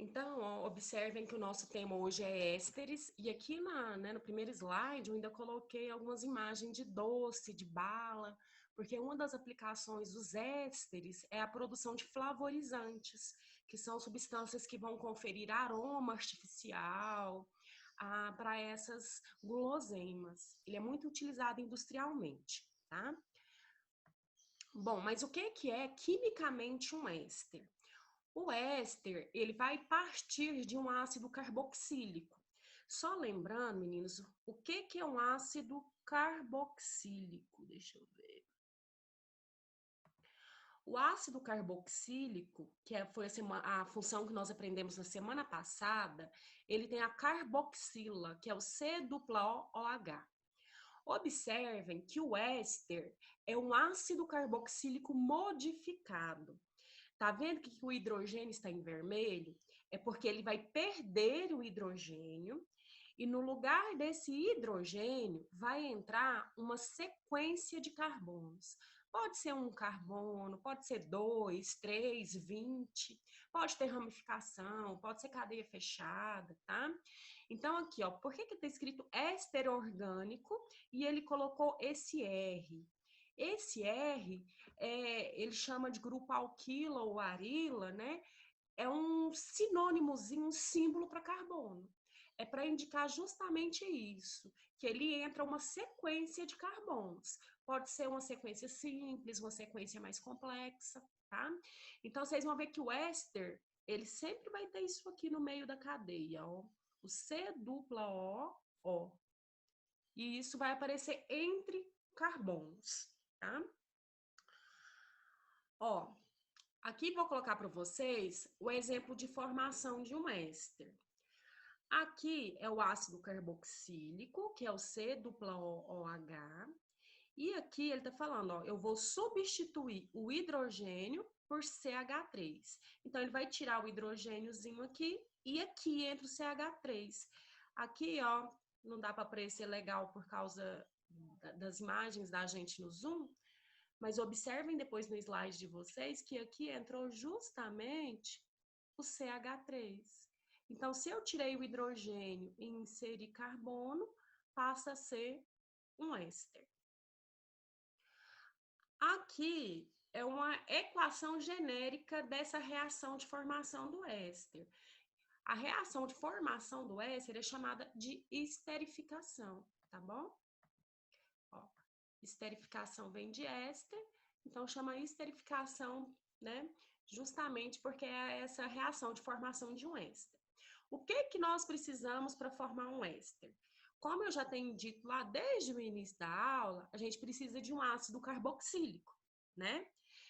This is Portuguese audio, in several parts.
Então, ó, observem que o nosso tema hoje é ésteres, e aqui no primeiro slide eu ainda coloquei algumas imagens de doce, de bala, porque uma das aplicações dos ésteres é a produção de flavorizantes, que são substâncias que vão conferir aroma artificial para essas guloseimas. Ele é muito utilizado industrialmente, tá? Bom, mas o que é quimicamente um éster? O éster, ele vai partir de um ácido carboxílico. Só lembrando, meninos, o que é um ácido carboxílico? Deixa eu ver. O ácido carboxílico, foi a função que nós aprendemos na semana passada, ele tem a carboxila, que é o C-O-OH. Observem que o éster é um ácido carboxílico modificado. Tá vendo que o hidrogênio está em vermelho? É porque ele vai perder o hidrogênio e no lugar desse hidrogênio vai entrar uma sequência de carbonos. Pode ser um carbono, pode ser 2, 3, 20, pode ter ramificação, pode ser cadeia fechada, tá? Então aqui, ó, por que está escrito éster orgânico e ele colocou esse R? Esse R, ele chama de grupo alquila ou arila, né? É um sinônimozinho, um símbolo para carbono. É para indicar justamente isso, que ele entra uma sequência de carbonos. Pode ser uma sequência simples, uma sequência mais complexa, tá? Então, vocês vão ver que o éster, ele sempre vai ter isso aqui no meio da cadeia, ó. O C-O-O. E isso vai aparecer entre carbonos, tá? Ó, aqui vou colocar para vocês o exemplo de formação de um éster. Aqui é o ácido carboxílico, que é o C-O-OH. E aqui ele está falando, ó, eu vou substituir o hidrogênio por CH3. Então, ele vai tirar o hidrogêniozinho aqui e aqui entra o CH3. Aqui, ó, não dá para aparecer legal por causa das imagens da gente no Zoom, mas observem depois no slide de vocês que aqui entrou justamente o CH3. Então, se eu tirei o hidrogênio e inseri carbono, passa a ser um éster. Aqui é uma equação genérica dessa reação de formação do éster. A reação de formação do éster é chamada de esterificação, tá bom? Ó, esterificação vem de éster, então chama esterificação, né? Justamente porque é essa reação de formação de um éster. O que nós precisamos para formar um éster? Como eu já tenho dito lá desde o início da aula, a gente precisa de um ácido carboxílico, né?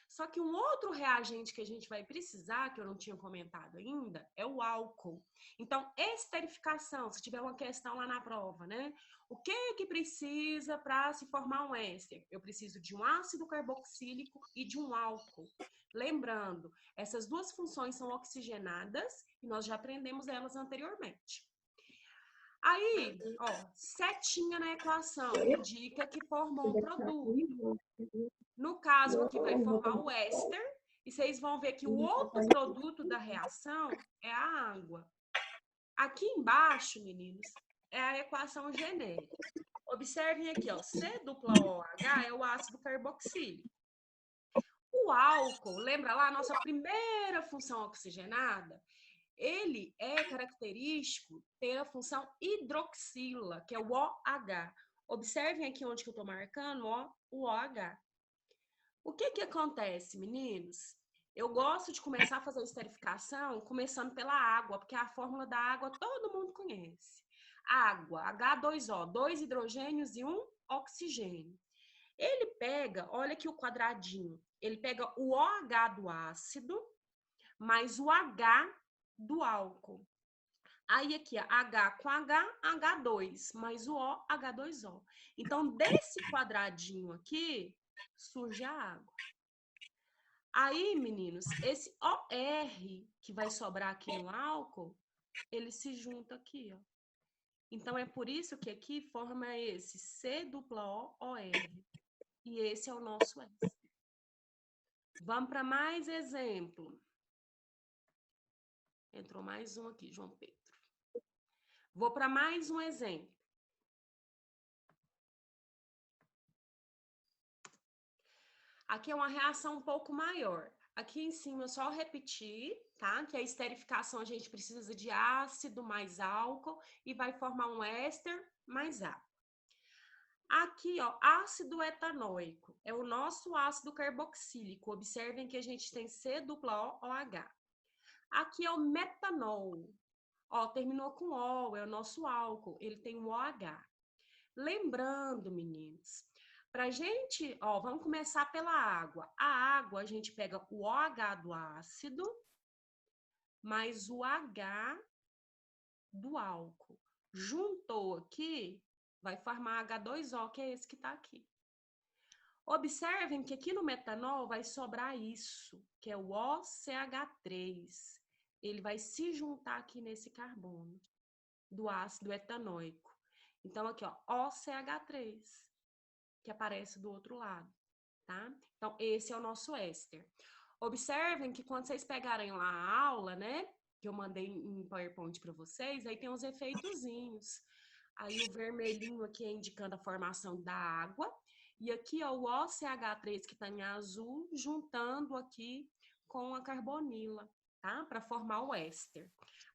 Só que um outro reagente que a gente vai precisar, que eu não tinha comentado ainda, é o álcool. Então, esterificação, se tiver uma questão lá na prova, né? O que precisa para se formar um éster? Eu preciso de um ácido carboxílico e de um álcool. Lembrando, essas duas funções são oxigenadas e nós já aprendemos elas anteriormente. Aí, ó, setinha na equação indica que formou um produto. No caso aqui vai formar o éster e vocês vão ver que o outro produto da reação é a água. Aqui embaixo, meninos, é a equação genérica. Observem aqui, ó, C-OH é o ácido carboxílico. O álcool, lembra lá a nossa primeira função oxigenada? Ele é característico ter a função hidroxila, que é o OH. Observem aqui onde que eu estou marcando, ó, o OH. O que acontece, meninos? Eu gosto de começar a fazer a esterificação começando pela água, porque a fórmula da água todo mundo conhece. Água, H2O, 2 hidrogênios e 1 oxigênio. Ele pega, olha aqui o quadradinho, ele pega o OH do ácido mais o H do álcool. Aí aqui, H com H, H2, mais o O, H2O. Então, desse quadradinho aqui, surge a água. Aí, meninos, esse OR que vai sobrar aqui no álcool, ele se junta aqui, ó. Então, é por isso que aqui forma esse C-O-O-R. E esse é o nosso éster. Vamos para mais exemplo. Entrou mais um aqui, João Pedro. Vou para mais um exemplo. Aqui é uma reação um pouco maior. Aqui em cima eu só repetir, tá? Que a esterificação a gente precisa de ácido mais álcool e vai formar um éster mais água. Aqui, ó, ácido etanóico, é o nosso ácido carboxílico. Observem que a gente tem C-O-OH. Aqui é o metanol. Ó, terminou com O, é o nosso álcool, ele tem o OH. Lembrando, meninos, pra gente, ó, vamos começar pela água. A água, a gente pega o OH do ácido, mais o H do álcool. Juntou aqui, vai formar H2O, que é esse que tá aqui. Observem que aqui no metanol vai sobrar isso, que é o OCH3. Ele vai se juntar aqui nesse carbono do ácido etanóico. Então, aqui, ó, OCH3, que aparece do outro lado, tá? Então, esse é o nosso éster. Observem que quando vocês pegarem lá a aula, né, que eu mandei em PowerPoint para vocês, aí tem uns efeitozinhos. Aí o vermelhinho aqui é indicando a formação da água, e aqui ó, o OCH3 que está em azul, juntando aqui com a carbonila, tá? Para formar o éster.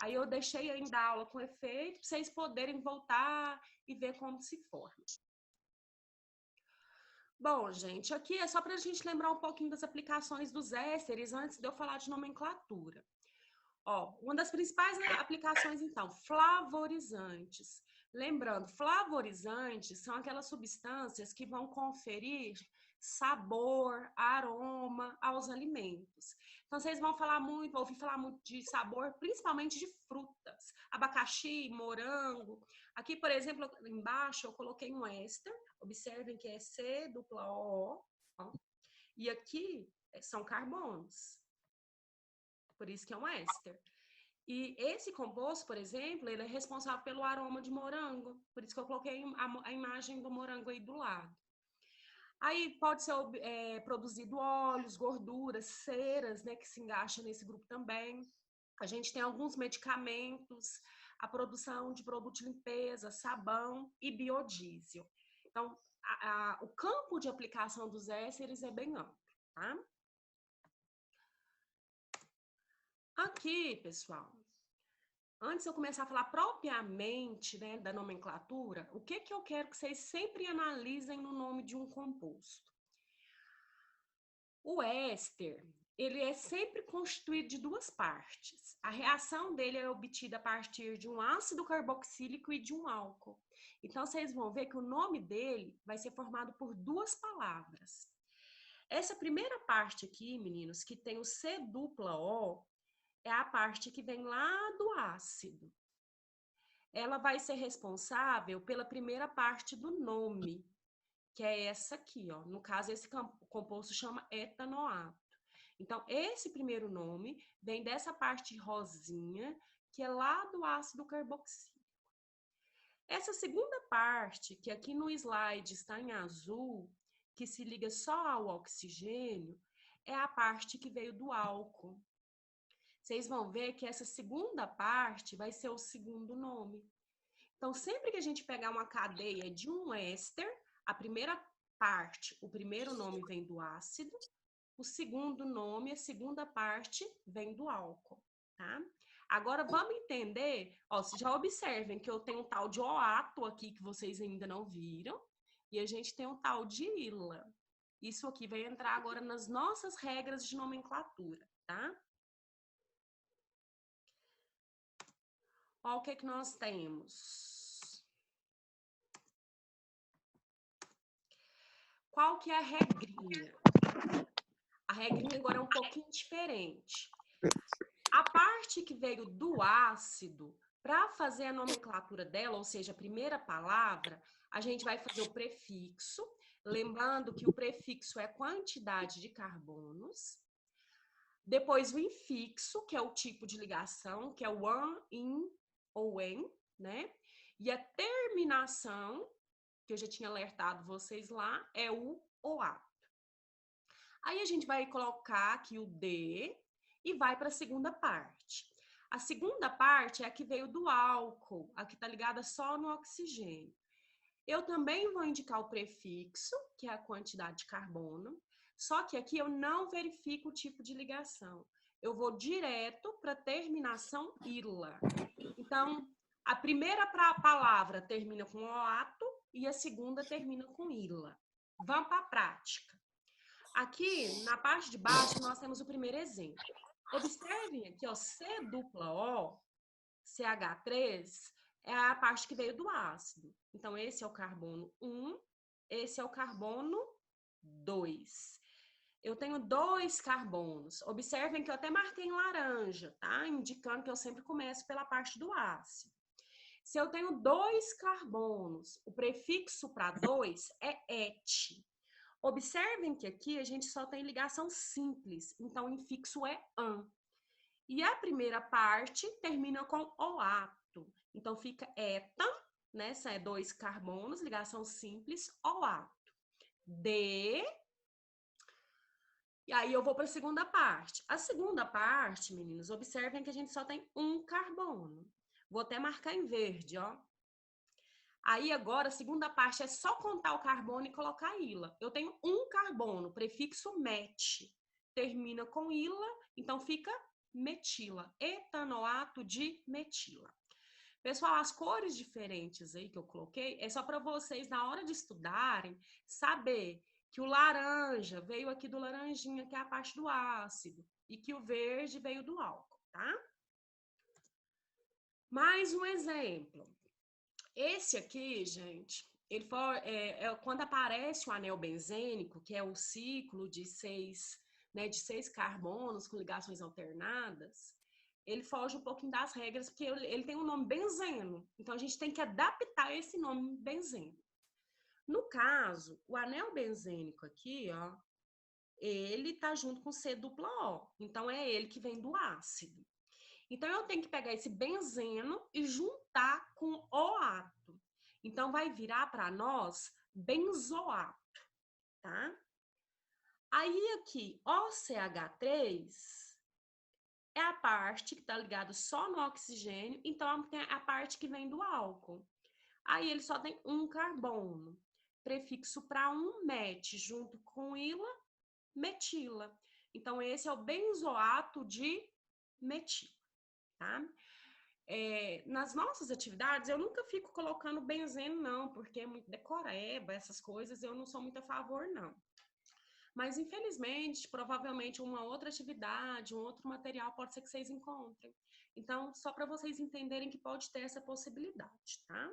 Aí eu deixei ainda a aula com efeito, para vocês poderem voltar e ver como se forma. Bom, gente, aqui é só para a gente lembrar um pouquinho das aplicações dos ésteres antes de eu falar de nomenclatura. Ó, uma das principais aplicações, então, flavorizantes. Lembrando, flavorizantes são aquelas substâncias que vão conferir sabor, aroma aos alimentos. Então, vocês vão ouvir falar muito de sabor, principalmente de frutas, abacaxi, morango. Aqui, por exemplo, embaixo eu coloquei um éster, observem que é C-O-O, ó, e aqui são carbonos, por isso que é um éster. E esse composto, por exemplo, ele é responsável pelo aroma de morango, por isso que eu coloquei a imagem do morango aí do lado. Aí pode ser produzido óleos, gorduras, ceras, né, que se encaixam nesse grupo também. A gente tem alguns medicamentos, a produção de produto de limpeza, sabão e biodiesel. Então, o campo de aplicação dos ésteres é bem amplo, tá? Aqui, pessoal, antes de eu começar a falar propriamente, né, da nomenclatura, o que eu quero que vocês sempre analisem no nome de um composto? O éster, ele é sempre constituído de duas partes. A reação dele é obtida a partir de um ácido carboxílico e de um álcool. Então, vocês vão ver que o nome dele vai ser formado por duas palavras. Essa primeira parte aqui, meninos, que tem o C-O, é a parte que vem lá do ácido. Ela vai ser responsável pela primeira parte do nome, que é essa aqui, ó. No caso, esse composto chama etanoato. Então, esse primeiro nome vem dessa parte rosinha, que é lá do ácido carboxílico. Essa segunda parte, que aqui no slide está em azul, que se liga só ao oxigênio, é a parte que veio do álcool. Vocês vão ver que essa segunda parte vai ser o segundo nome. Então, sempre que a gente pegar uma cadeia de um éster, a primeira parte, o primeiro nome vem do ácido, o segundo nome, a segunda parte, vem do álcool, tá? Agora, vamos entender, ó, vocês já observem que eu tenho um tal de oato aqui que vocês ainda não viram, e a gente tem um tal de ila. Isso aqui vai entrar agora nas nossas regras de nomenclatura, tá? Ó, o que que nós temos? Qual que é a regrinha? A regrinha agora é um pouquinho diferente. A parte que veio do ácido, para fazer a nomenclatura dela, ou seja, a primeira palavra, a gente vai fazer o prefixo, lembrando que o prefixo é quantidade de carbonos. Depois o infixo, que é o tipo de ligação, que é o an, in ou en, né? E a terminação, que eu já tinha alertado vocês lá, é o oato. Aí a gente vai colocar aqui o D e vai para a segunda parte. A segunda parte é a que veio do álcool, a que está ligada só no oxigênio. Eu também vou indicar o prefixo, que é a quantidade de carbono, só que aqui eu não verifico o tipo de ligação. Eu vou direto para a terminação -ila. Então, a primeira palavra termina com -oato e a segunda termina com -ila. Vamos para a prática. Aqui, na parte de baixo, nós temos o primeiro exemplo. Observem aqui, ó, C-O, CH3, é a parte que veio do ácido. Então, esse é o carbono 1, esse é o carbono 2. Eu tenho 2 carbonos. Observem que eu até marquei em laranja, tá? Indicando que eu sempre começo pela parte do ácido. Se eu tenho 2 carbonos, o prefixo para 2 é et. Observem que aqui a gente só tem ligação simples, então o infixo é -an. E a primeira parte termina com -oato. Então fica etan, né? São 2 carbonos, ligação simples, -oato. De. E aí eu vou para a segunda parte. A segunda parte, meninos, observem que a gente só tem um carbono. Vou até marcar em verde, ó. Aí agora a segunda parte é só contar o carbono e colocar -ila. Eu tenho um carbono, prefixo met. Termina com -ila, então fica metila. Etanoato de metila. Pessoal, as cores diferentes aí que eu coloquei é só para vocês, na hora de estudarem, saber que o laranja veio aqui do laranjinha, que é a parte do ácido, e que o verde veio do álcool, tá? Mais um exemplo. Esse aqui, gente, ele foi, quando aparece o anel benzênico, que é o ciclo de 6, né, de 6 carbonos com ligações alternadas, ele foge um pouquinho das regras, porque ele tem um nome benzeno. Então, a gente tem que adaptar esse nome benzeno. No caso, o anel benzênico aqui, ó, ele tá junto com C-O. Então, é ele que vem do ácido. Então, eu tenho que pegar esse benzeno e juntar com oato. Então, vai virar para nós benzoato, tá? Aí, aqui, OCH3 é a parte que está ligada só no oxigênio, então tem a parte que vem do álcool. Aí, ele só tem um carbono. Prefixo para um, met, junto com ila, metila. Então, esse é o benzoato de metila, tá? Nas nossas atividades, eu nunca fico colocando benzeno, não, porque é muito decoreba, essas coisas, eu não sou muito a favor, não. Mas, infelizmente, provavelmente uma outra atividade, um outro material, pode ser que vocês encontrem. Então, só para vocês entenderem que pode ter essa possibilidade, tá?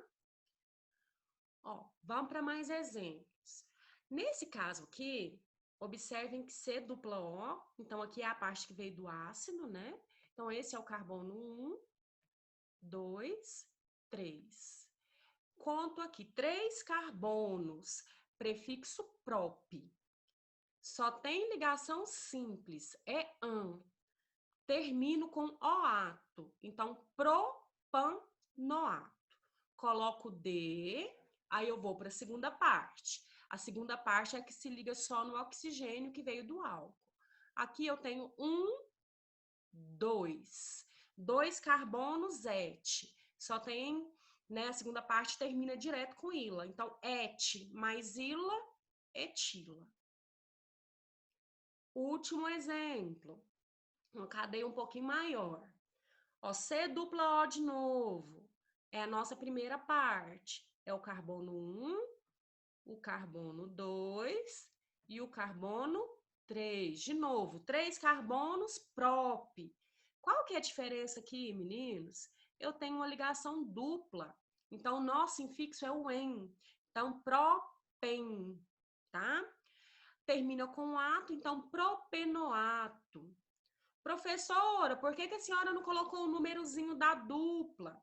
Ó, vamos para mais exemplos. Nesse caso aqui, observem que C-O, então aqui é a parte que veio do ácido, né? Então, esse é o carbono 1, 2, 3. Conto aqui 3 carbonos, prefixo prop. Só tem ligação simples, é -an. Termino com oato, então propanoato. Coloco D, aí eu vou para a segunda parte. A segunda parte é a que se liga só no oxigênio que veio do álcool. Aqui eu tenho 2. 2 carbonos, et. Só tem, né, a segunda parte termina direto com ila. Então, et mais ila, etila. Último exemplo. Uma cadeia um pouquinho maior. Ó, C-O de novo. É a nossa primeira parte. É o carbono 1, o carbono 2 e o carbono 3. De novo, 3 carbonos prop. Qual que é a diferença aqui, meninos? Eu tenho uma ligação dupla. Então, o nosso infixo é o -en. Então, propen, tá? Termina com ato, então, propenoato. Professora, por que a senhora não colocou o númerozinho da dupla?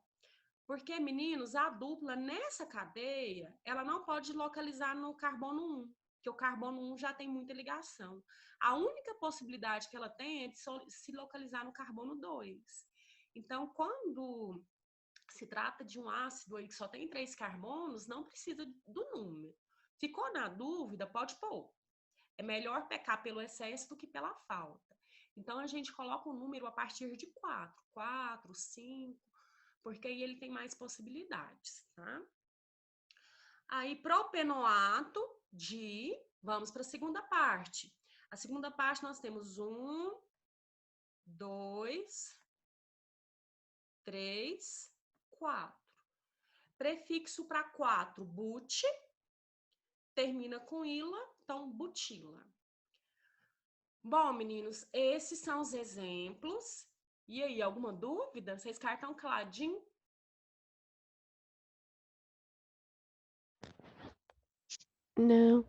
Porque, meninos, a dupla nessa cadeia, ela não pode localizar no carbono 1, porque o carbono 1 já tem muita ligação. A única possibilidade que ela tem é de se localizar no carbono 2. Então, quando se trata de um ácido aí que só tem 3 carbonos, não precisa do número. Ficou na dúvida, pode pôr. É melhor pecar pelo excesso do que pela falta. Então, a gente coloca um número a partir de 4. 4, 5, porque aí ele tem mais possibilidades, tá? Aí, propenoato de... Vamos para a segunda parte. A segunda parte nós temos 1, 2, 3, 4. Prefixo para 4, but, termina com ila, então butila. Bom, meninos, esses são os exemplos. E aí, alguma dúvida? Vocês cartão cladinho? Não.